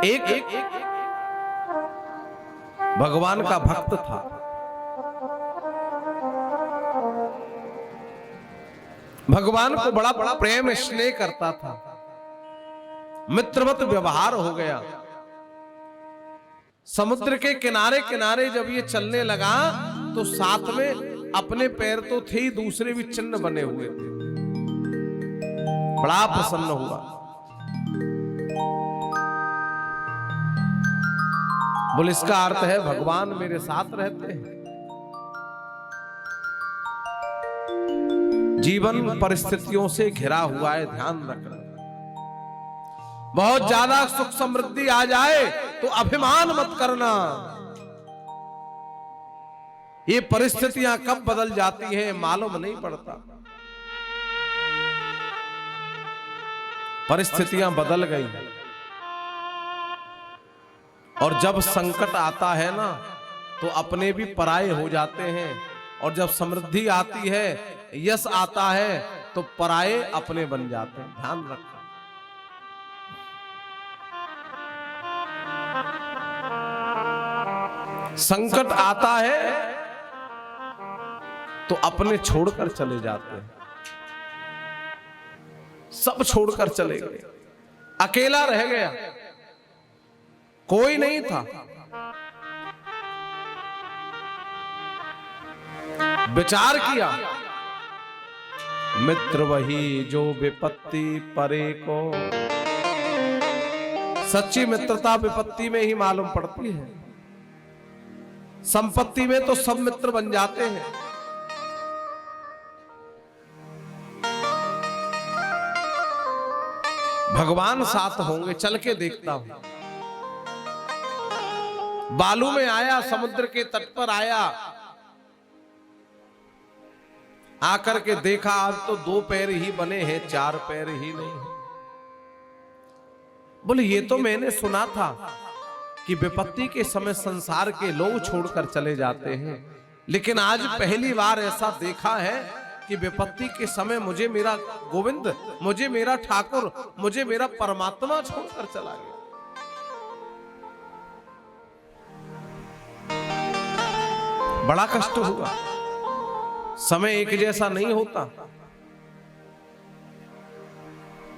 एक भगवान का भक्त था। भगवान को बड़ा बड़ा प्रेम स्नेह करता था, मित्रवत व्यवहार हो गया। समुद्र के किनारे किनारे जब ये चलने लगा तो साथ में अपने पैर तो थे ही, दूसरे भी चिन्ह बने हुए थे। बड़ा प्रसन्न हुआ। बोले इसका अर्थ है भगवान मेरे साथ रहते हैं। जीवन परिस्थितियों से घिरा हुआ है, ध्यान रखना। बहुत ज्यादा सुख समृद्धि आ जाए तो अभिमान मत करना। ये परिस्थितियां कब बदल जाती हैं मालूम नहीं पड़ता। परिस्थितियां बदल गई और जब संकट आता है ना तो अपने भी पराये हो जाते हैं, और जब समृद्धि आती है, यश आता है तो पराये अपने बन जाते हैं। ध्यान रखना। संकट आता है तो अपने छोड़कर चले जाते हैं, सब छोड़कर चले गए, अकेला रह गया, कोई नहीं था। विचार किया, मित्र वही जो विपत्ति परे को। सच्ची मित्रता विपत्ति में ही मालूम पड़ती है। संपत्ति में तो सब मित्र बन जाते हैं। भगवान साथ होंगे, चल के देखता हूं। बालू में आया, समुद्र के तट पर आया, आकर के देखा आज तो 2 पैर ही बने हैं, 4 पैर ही नहीं है। बोले ये तो मैंने सुना था कि विपत्ति के समय संसार के लोग छोड़कर चले जाते हैं, लेकिन आज पहली बार ऐसा देखा है कि विपत्ति के समय मुझे मेरा गोविंद, मुझे मेरा ठाकुर, मुझे मेरा परमात्मा छोड़कर चला गया। बड़ा कष्ट हुआ। समय एक जैसा नहीं होता।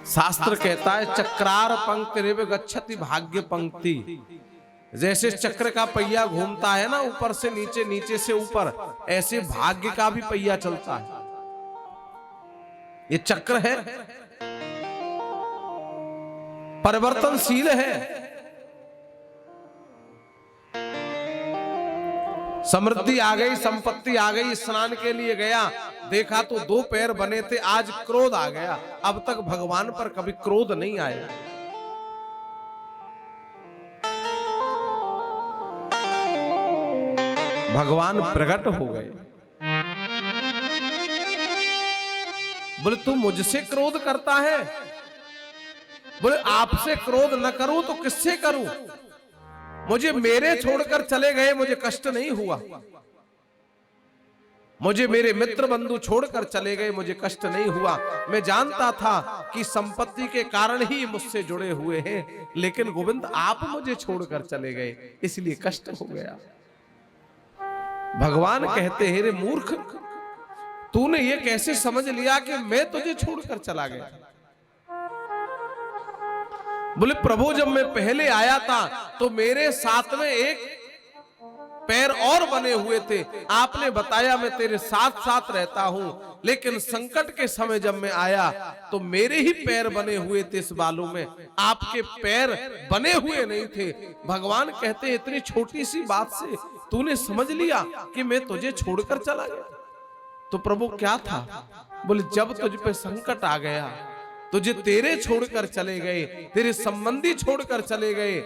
शास्त्र कहता है चक्रार पंक्ति रेव गच्छति भाग्य पंक्ति। जैसे चक्र का पहिया घूमता है ना, ऊपर से नीचे, नीचे से ऊपर, ऐसे भाग्य का भी पहिया चलता है। ये चक्र है, परिवर्तनशील है। समृद्धि आ गई, संपत्ति आ गई, स्नान के लिए गया, देखा तो 2 पैर बने थे, आज क्रोध आ गया। अब तक भगवान पर कभी क्रोध नहीं आया। भगवान प्रकट हो गए। बोले तू मुझसे क्रोध करता है? बोले आपसे क्रोध न करूं तो किससे करूं? मुझे मेरे छोड़कर चले गए, मुझे कष्ट नहीं हुआ। मुझे मेरे मित्र बंधु छोड़कर चले गए, मुझे कष्ट नहीं हुआ। मैं जानता था कि संपत्ति के कारण ही मुझसे जुड़े हुए हैं, लेकिन गोविंद आप मुझे छोड़कर चले गए, इसलिए कष्ट हो गया। भगवान कहते हैं रे मूर्ख, तूने ये कैसे समझ लिया कि मैं तुझे छोड़कर चला गया? बोले प्रभु जब मैं पहले आया था तो मेरे साथ में एक पैर और बने हुए थे, आपने बताया मैं तेरे साथ साथ रहता हूं, लेकिन संकट के समय जब मैं आया तो मेरे ही पैर बने हुए थे इस बालू में, आपके पैर बने हुए नहीं थे। भगवान कहते इतनी छोटी सी बात से तूने समझ लिया कि मैं तुझे छोड़कर चला गया? तो प्रभु क्या था? बोले जब तुझ पे संकट आ गया, तुझे तेरे छोड़कर चले गए, तेरे संबंधी छोड़कर चले गए,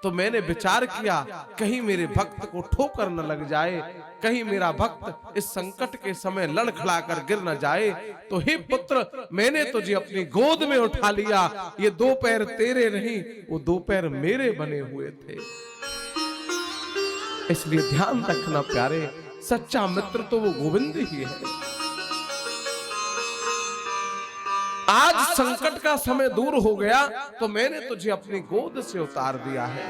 तो मैंने विचार किया कहीं मेरे भक्त को ठोकर न लग जाए, कहीं मेरा भक्त इस संकट के समय लड़खड़ा कर गिर न जाए। तो हे पुत्र, मैंने तुझे अपनी गोद में उठा लिया। ये 2 पैर तेरे नहीं, वो 2 पैर मेरे बने हुए थे। इसलिए ध्यान रखना प्यारे, सच्चा मित्र तो वो गोविंद ही है। आज संकट का समय दूर हो गया तो मैंने तुझे अपनी गोद से उतार दिया है।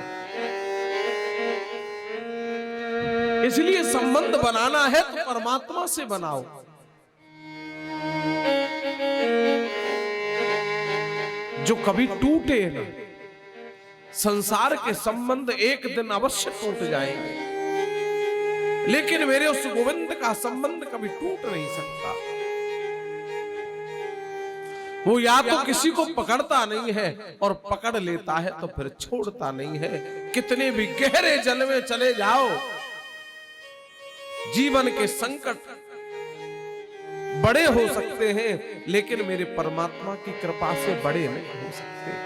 इसलिए संबंध बनाना है तो परमात्मा से बनाओ। जो कभी टूटे ना। संसार के संबंध एक दिन अवश्य टूट जाएंगे, लेकिन मेरे उस गोविंद का संबंध कभी टूट नहीं सकता। वो या तो किसी को पकड़ता नहीं है और पकड़ लेता है तो फिर छोड़ता नहीं है। कितने भी गहरे जल में चले जाओ, जीवन के संकट बड़े हो सकते हैं, लेकिन मेरे परमात्मा की कृपा से बड़े नहीं हो सकते।